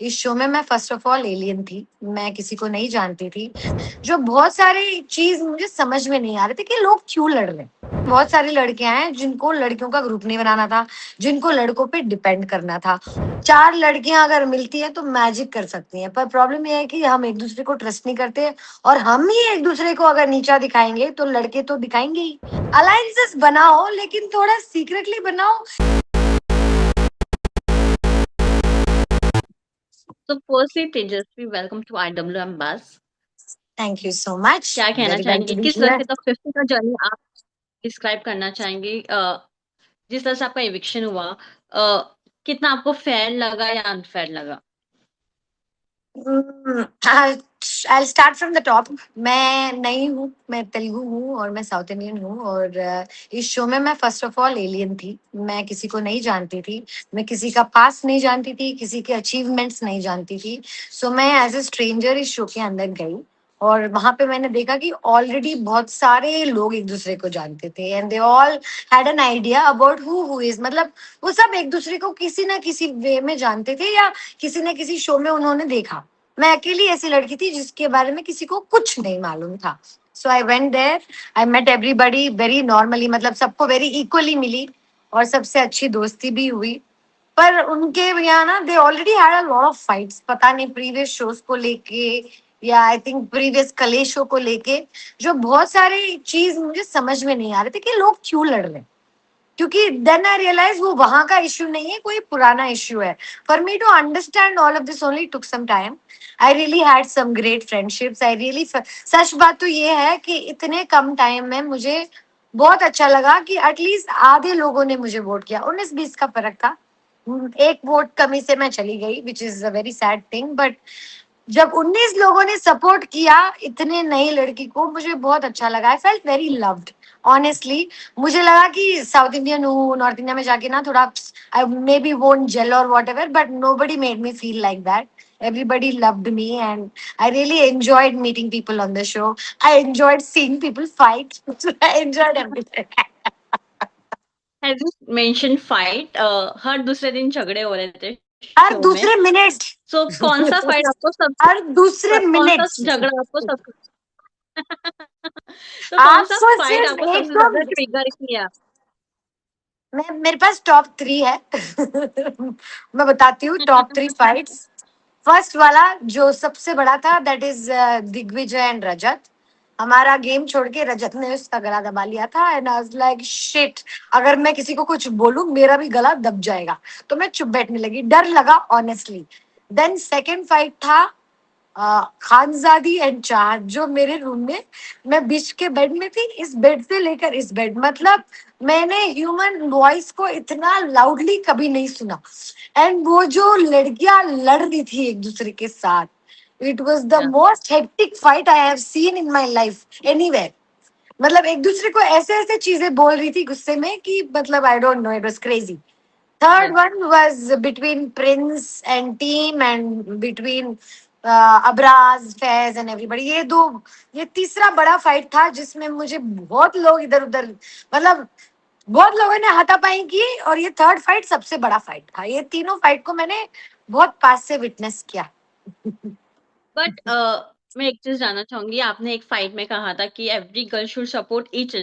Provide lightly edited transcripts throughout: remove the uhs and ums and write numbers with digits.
इस शो में मैं फर्स्ट ऑफ ऑल एलियन थी, मैं किसी को नहीं जानती थी। जो बहुत सारी चीज मुझे समझ में नहीं आ रहे थे कि लोग क्यों लड़ रहे हैं। बहुत सारी लड़कियां हैं जिनको लड़कियों का ग्रुप नहीं बनाना था, जिनको लड़कों पे डिपेंड करना था। चार लड़कियां अगर मिलती हैं तो मैजिक कर सकती हैं, पर प्रॉब्लम यह है कि हम एक दूसरे को ट्रस्ट नहीं करते, और हम ही एक दूसरे को अगर नीचा दिखाएंगे तो लड़के तो दिखाएंगे ही। अलायंसेस बनाओ लेकिन थोड़ा सीक्रेटली बनाओ। So firstly, Tejasvi, welcome to IWM Buzz. Thank you so much, क्या कहना वेरी वेल चाहेंगे? टू बी किस तरह हियर। से द 50 का जर्नी आप डिस्क्राइब करना चाहेंगे? जिस तरह से आपका एविक्शन हुआ, कितना आपको फेयर लगा या अनफेयर लगा? I start from the top. मैं नई हूँ, मैं तेलुगु हूँ और मैं साउथ इंडियन हूँ, और इस शो में मैं फर्स्ट ऑफ ऑल एलियन थी, मैं किसी को नहीं जानती थी। मैं किसी का पास नहीं जानती थी, किसी के अचीवमेंट्स नहीं जानती थी। सो मैं एज ए स्ट्रेंजर इस शो के अंदर गई, और वहां पे मैंने देखा कि ऑलरेडी बहुत सारे लोग एक दूसरे को जानते थे, and they all had an idea about who is, मतलब वो सब एक दूसरे को किसी ना किसी वे में जानते थे, या किसी न किसी शो में उन्होंने देखा। मैं अकेली ऐसी लड़की थी जिसके बारे में किसी को कुछ नहीं मालूम था। So I went there, I met everybody very normally, मतलब सबको वेरी इक्वली मिली, और सबसे अच्छी दोस्ती भी हुई। पर उनके यहाँ ना they already had a lot of fights, पता नहीं प्रीवियस शोज को लेके, या आई थिंक प्रीवियस कले शो को लेके। जो बहुत सारी चीज मुझे समझ में नहीं आ रहे थे कि लोग क्यों लड़ रहे हैं, क्योंकि देन आई रियलाइज वो वहां का इश्यू नहीं है, कोई पुराना इश्यू है। For me to understand all of this only took some time. I really had some great friendships, I really, सच बात तो ये है कि इतने कम टाइम में मुझे बहुत अच्छा लगा कि एटलीस्ट आधे लोगों ने मुझे वोट किया। 19-20 का फर्क था, एक वोट कमी से मैं चली गई, which is a very sad thing. But जब 19 लोगों ने सपोर्ट किया इतने नई लड़की को, मुझे बहुत अच्छा लगा। I felt very loved, honestly. मुझे लगा कि साउथ इंडियन हूँ, नॉर्थ इंडिया में जाके ना थोड़ा I maybe won't gel और whatever, but nobody made me feel like that. Everybody loved me, and I really enjoyed meeting people on the show. I enjoyed seeing people fight. I enjoyed everything. As you mentioned fight, हर दूसरे दिन झगड़े हो रहे थे हर show में। दूसरे minute, सो कौन सा फाइट आपको हर दूसरे कौन सा मिनट झगड़ा आपको सब तो कौन सा आपको फाइट सिर्फ आपको सबसे एकदम, ज्यादा ट्रिगर किया? मैं, मेरे पास टॉप 3 है। मैं बताती हूँ टॉप 3 फाइट्स। फर्स्ट वाला जो सबसे बड़ा था, दैट इज दिग्विजय एंड रजत। हमारा गेम छोड़ के रजत ने उसका गला दबा लिया था, and I was like shit, अगर मैं किसी को कुछ बोलूं मेरा भी गला दब जाएगा। तो मैं चुप बैठने लगी, डर लगा ऑनेस्टली। देन सेकंड फाइट था खानजादी एंड चाहत, जो मेरे रूम में, मैं बीच के बेड में थी, इस बेड से लेकर इस बेड, मतलब मैंने ह्यूमन वॉइस को इतना लाउडली कभी नहीं सुना। एंड वो जो लड़कियां लड़ रही थी एक दूसरे के साथ, it was the Yeah. Most hectic fight I have seen in my life anywhere. मतलब एक दूसरे को ऐसे ऐसे चीजें बोल रही थी गुस्से में कि मतलब I don't know, it was crazy. Third Yes. one was between Prince and team, and between Abraz, Faiz and everybody. ये तीसरा बड़ा फाइट था जिसमें मुझे बहुत लोग इधर उधर, मतलब बहुत लोगों ने हाथापाई की, और ये थर्ड फाइट सबसे बड़ा फाइट था। ये तीनों फाइट को मैंने बहुत पास से विटनेस किया। बट मैं एक चीज जानना चाहूंगी, आपने एक फाइट में कहा था कि every girl should support each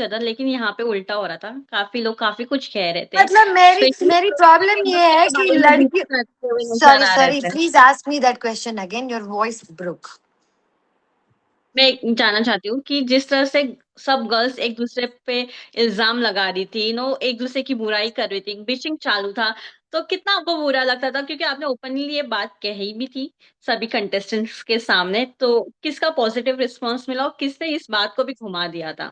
other, लेकिन यहाँ पे उल्टा हो रहा था। काफी लोग काफी कुछ कह रहे थे, मतलब मेरी स्पेशली मेरी प्रॉब्लम ये है के कि बारे में भी लड़की, करते हुए नजर सॉरी आ रहे सॉरी, थे। Please ask me that question again, your voice broke. मैं जानना चाहती हूँ कि जिस तरह से सब गर्ल्स एक दूसरे पे इल्जाम लगा रही थी, एक दूसरे की बुराई कर रही थी, बिचिंग चालू था, तो कितना आपको बुरा लगता था? क्योंकि आपने ओपनली ये बात कही भी थी सभी कंटेस्टेंट्स के सामने, तो किसका पॉजिटिव रिस्पॉन्स मिला और किसने इस बात को भी घुमा दिया था?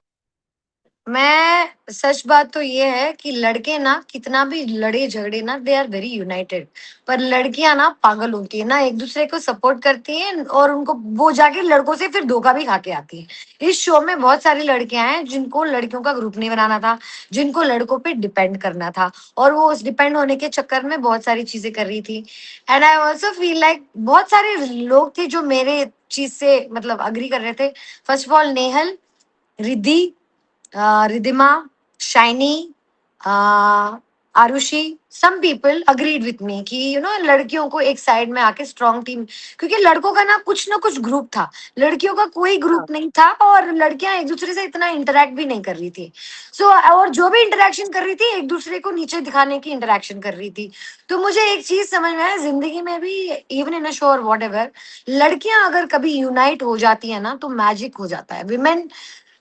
मैं, सच बात तो ये है कि लड़के ना कितना भी लड़े झगड़े ना, दे आर वेरी यूनाइटेड। पर लड़कियां ना पागल होती है ना, एक दूसरे को सपोर्ट करती हैं, और उनको वो जाके लड़कों से फिर धोखा भी खा के आती है। इस शो में बहुत सारी लड़कियां हैं जिनको लड़कियों का ग्रुप नहीं बनाना था, जिनको लड़कों पे डिपेंड करना था, और वो उस डिपेंड होने के चक्कर में बहुत सारी चीजें कर रही थी। And I also feel like बहुत सारे लोग थे जो मेरे चीज से मतलब अग्री कर रहे थे। First of all Nehal, Riddhi, Ridhima, Shiny, Aarushi, some people agreed with me कि लड़कियों को एक साइड में आके स्ट्रॉन्ग टीम, क्योंकि लड़कों का ना कुछ ग्रुप था, लड़कियों का कोई हाँ, ग्रुप नहीं था, और लड़कियां एक दूसरे से इतना इंटरेक्ट भी नहीं कर रही थी। और जो भी इंटरेक्शन कर रही थी एक दूसरे को नीचे दिखाने की इंटरेक्शन कर रही थी। तो मुझे एक चीज समझ में आया जिंदगी में भी, इवन इन अ शो और वॉट एवर, लड़कियां अगर कभी यूनाइट हो जाती है ना तो मैजिक हो जाता है। विमेन,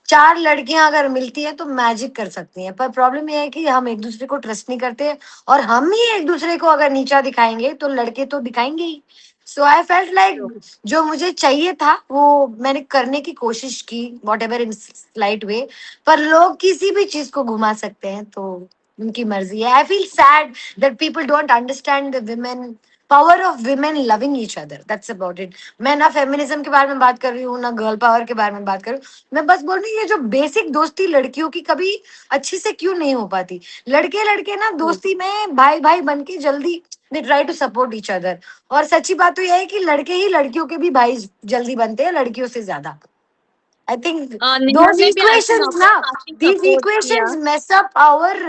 चार लड़कियां अगर मिलती है तो मैजिक कर सकती हैं, पर प्रॉब्लम ये है कि हम एक दूसरे को ट्रस्ट नहीं करते, और हम ही एक दूसरे को अगर नीचा दिखाएंगे तो लड़के तो दिखाएंगे ही। सो आई फेल्ट लाइक ट्रू। जो मुझे चाहिए था वो मैंने करने की कोशिश की, वॉट एवर इन स्लाइट वे। पर लोग किसी भी चीज को घुमा सकते हैं, तो उनकी मर्जी है। I feel sad that people don't understand the women, power of women loving each other, that's about it. मैं ना फेमिनिज्म के बारे में बात कर रही हूँ, ना गर्ल पावर के बारे में बात कर रही हूँ। मैं बस बोल रही हूँ ये जो बेसिक दोस्ती लड़कियों की कभी अच्छे से क्यों नहीं हो पाती। लड़के लड़के ना ट्रू। दोस्ती में भाई भाई बन के जल्दी they try to support each other. और सच्ची बात तो यह है कि लड़के ही लड़कियों के भी भाई जल्दी बनते हैं लड़कियों से ज्यादा। आई थिंक नेहा दोज ने भी आपके इक्वेशंस नॉवल ना, में काफ़ी दीज सपोर्ट किया। Equations mess up our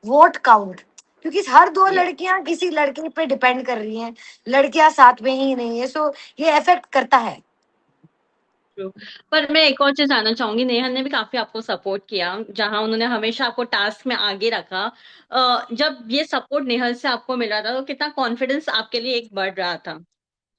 vote count, क्योंकि हर दो ये लड़कियां किसी लड़के पे डिपेंड कर रही हैं, लड़कियां साथ में ही नहीं है। सो ये इफेक्ट करता है। ट्रू। पर मैं एक और चीज़ जानना चाहूँगी, नेहा ने भी काफ़ी आपको सपोर्ट किया, जहाँ उन्होंने हमेशा आपको टास्क में आगे रखा। जब ये सपोर्ट नेहा से आपको मिला था, तो कितना कॉन्फिडेंस आपके लिए एक बढ़ रहा था?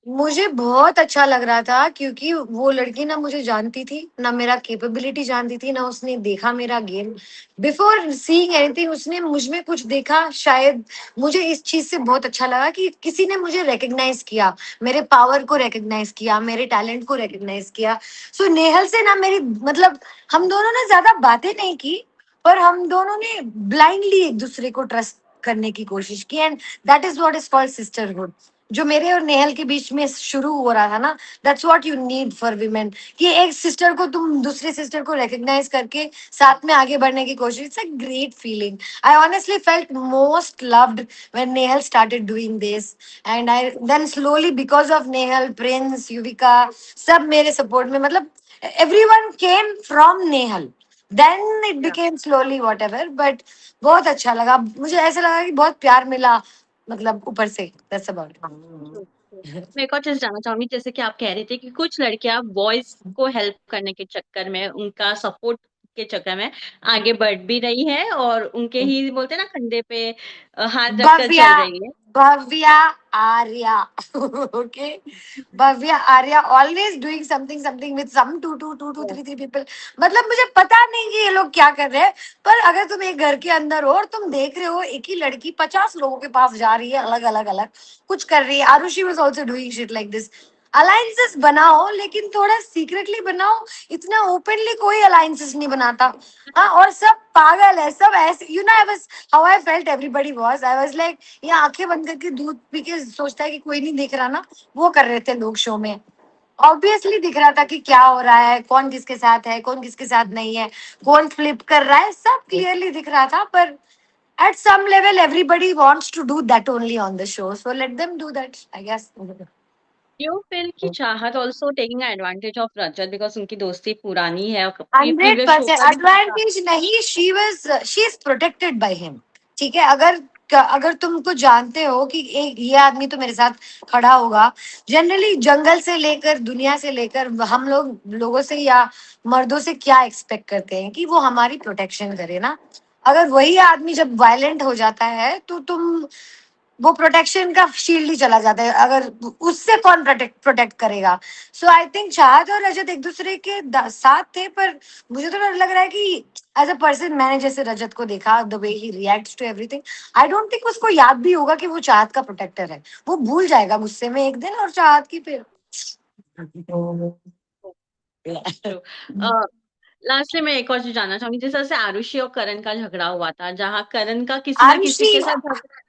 मुझे बहुत अच्छा लग रहा था, क्योंकि वो लड़की ना मुझे जानती थी, ना मेरा कैपेबिलिटी जानती थी, ना उसने देखा मेरा गेम। बिफोर सीइंग एनीथिंग उसने मुझ में कुछ देखा शायद। मुझे इस चीज से बहुत अच्छा लगा कि किसी ने मुझे रिकग्नाइज किया, मेरे पावर को रिकग्नाइज किया, मेरे टैलेंट को रिकग्नाइज किया। सो नेहल से ना मेरी मतलब, हम दोनों ने ज्यादा बातें नहीं की, पर हम दोनों ने ब्लाइंडली एक दूसरे को ट्रस्ट करने की कोशिश की, and that is what is called sisterhood. जो मेरे और नेहल के बीच में शुरू हो रहा था ना, that's what you need for women, कि एक सिस्टर को तुम दूसरे सिस्टर को रिकग्नाइज करके साथ में आगे बढ़ने की कोशिश। It's a great feeling. I honestly felt most loved when Nehal started doing this, and I then slowly because of Nehal, Prince, Yuvika, सब मेरे सपोर्ट में, मतलब everyone came from Nehal, then it yeah became slowly whatever. But बहुत अच्छा लगा, मुझे ऐसा लगा कि बहुत प्यार मिला, मतलब ऊपर से। That's about true, true. It. मैं एक और चीज़ जानना चाहूँगी, जैसे कि आप कह रहे थे कि कुछ लड़कियाँ बॉयज़ को हेल्प करने के चक्कर में, उनका सपोर्ट के चक्कर में आगे बढ़ भी रही है, और उनके ही बोलते हैं ना कंधे पे हाथ रखकर भव्या, चल रही है। Bhavya Arya, okay, Bhavya Arya always doing something something with some two two two two या थ्री थ्री पीपल। मतलब मुझे पता नहीं कि ये लोग क्या कर रहे हैं, पर अगर तुम एक घर के अंदर हो और तुम देख रहे हो एक ही लड़की 50 लोगों के पास जा रही है, अलग अलग अलग कुछ कर रही है। Aarushi was also doing shit like this. Alliances बनाओ, लेकिन थोड़ा सीक्रेटली बनाओ, इतना ओपनली कोई अलायंसेस नहीं बनाता। हाँ, और सब पागल है, सब ऐसे, I was, how I felt everybody was, I was like ये आंखें बंद करके दूध पी के सोचता है कि कोई नहीं देख रहा ना, वो कर रहे थे लोग शो में। ऑब्वियसली दिख रहा था कि क्या हो रहा है, कौन किसके साथ है, कौन किसके साथ नहीं है, कौन फ्लिप कर रहा है, सब क्लियरली दिख रहा था। पर at some level everybody wants to do that only on the show, so let them do that, I guess. You feel कि चाहत also taking advantage of Rajat, because उनकी दोस्ती पुरानी है, और 100% प्रीवियस शो पर भी देखा। एडवांटेज नहीं, she is protected by him. ठीक है, अगर अगर तुमको जानते हो कि एक ये आदमी तो मेरे साथ खड़ा होगा, जनरली जंगल से लेकर दुनिया से लेकर हम लोगों से या मर्दों से क्या एक्सपेक्ट करते हैं कि वो हमारी प्रोटेक्शन करे ना। अगर वही आदमी जब वायलेंट हो जाता है तो तुम, वो प्रोटेक्शन का शील्ड ही चला जाता है, अगर उससे कौन प्रोटेक्ट प्रोटेक्ट करेगा। सो आई थिंक चाहत और रजत एक दूसरे के साथ थे, पर मुझे तो लग रहा है कि एज अ पर्सन, मैंने जैसे रजत को देखा, the way he reacts to everything, I don't think उसको याद भी होगा कि वो चाहत का प्रोटेक्टर है। वो भूल जाएगा गुस्से में एक दिन, और चाहत की फिर। ट्रू। लास्टली मैं एक और चीज जानना चाहूंगी, जिस तरह से आरुषि और करण का झगड़ा हुआ था, जहाँ करण का किसी ना किसी आरुषि, के साथ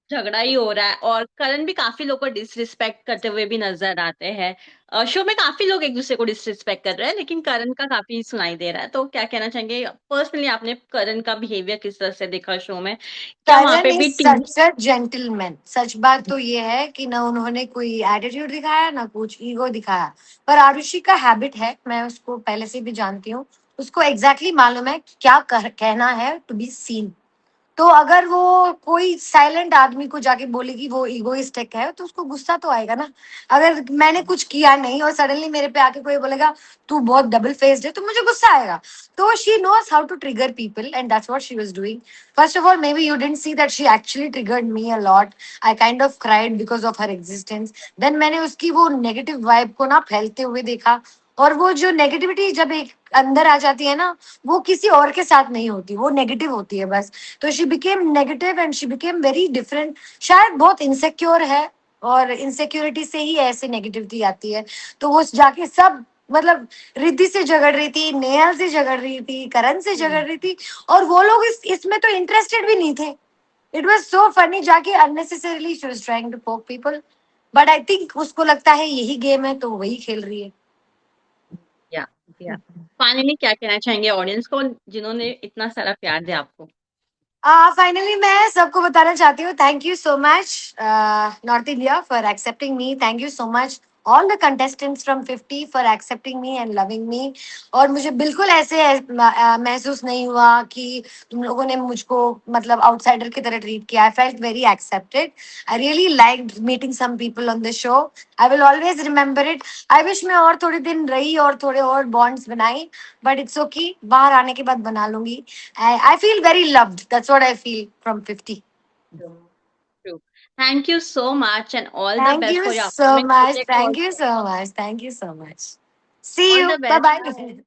झगड़ा ही हो रहा है, और करण भी काफी लोग को डिसरिस्पेक्ट करते हुए भी नजर आते हैं। शो में काफी लोग एक दूसरे को डिसरिस्पेक्ट कर रहे हैं, लेकिन करण का काफी सुनाई दे रहा है। तो क्या कहना चाहेंगे, पर्सनली आपने करण का बिहेवियर किस तरह से देखा शो में? क्या वहां करण पे इज भी टीम? Such a gentleman. सच बात तो ये है कि ना उन्होंने कोई एटीट्यूड दिखाया, ना कुछ ईगो दिखाया। पर आरुषि का हैबिट है, मैं उसको पहले से भी जानती हूँ, उसको एग्जैक्टली मालूम है क्या कहना है टू बी सीन। तो अगर वो कोई साइलेंट आदमी को जाके बोलेगी वो इगोइस्टिक है, तो उसको गुस्सा तो आएगा ना। अगर मैंने कुछ किया नहीं और सडनली मेरे पे आके कोई बोलेगा तू बहुत डबल फेस्ड है, तो मुझे गुस्सा आएगा। तो she knows how to trigger people and that's what she was doing. First of all maybe you didn't see that she actually triggered me a lot. I kind of cried because of her existence. Then मैंने उसकी वो negative vibe को ना फैलते हुए देखा। और वो जो नेगेटिविटी जब एक अंदर आ जाती है ना, वो किसी और के साथ नहीं होती, वो नेगेटिव होती है बस। तो she became negative and she became very different. शायद बहुत इनसिक्योर है, और इनसिक्योरिटी से ही ऐसे नेगेटिविटी आती है। तो वो जाके सब मतलब रिद्धि से झगड़ रही थी, नेहा से झगड़ रही थी, करण से झगड़ रही थी, और वो लोग इसमें तो इंटरेस्टेड भी नहीं थे। इट वॉज सो फनी, जाके unnecessarily she was trying to poke people. But I think उसको लगता है यही गेम है, तो वही खेल रही है। या या फाइनली क्या कहना चाहेंगे ऑडियंस को जिन्होंने इतना सारा प्यार दिया आपको? फाइनली मैं सबको बताना चाहती हूँ, thank you so much north India for accepting me. Thank you so much all the contestants from 50 for accepting me and loving me. और मुझे बिल्कुल ऐसे महसूस नहीं हुआ कि तुम लोगों ने मुझको मतलब आउटसाइडर की तरह ट्रीट किया। I felt very accepted. I really liked meeting some people on the show. I will always remember it. I wish मैं और थोड़े दिन रही और थोड़े और बॉन्ड्स बनाई, बट इट्स ओके, बाहर आने के बाद बना लूंगी। I feel very loved. That's what I feel from 50. True. Thank you so much and all the Thank best you for your so upcoming much. project Thank you also. so much. Thank you so much. See All you. the Bye best. bye.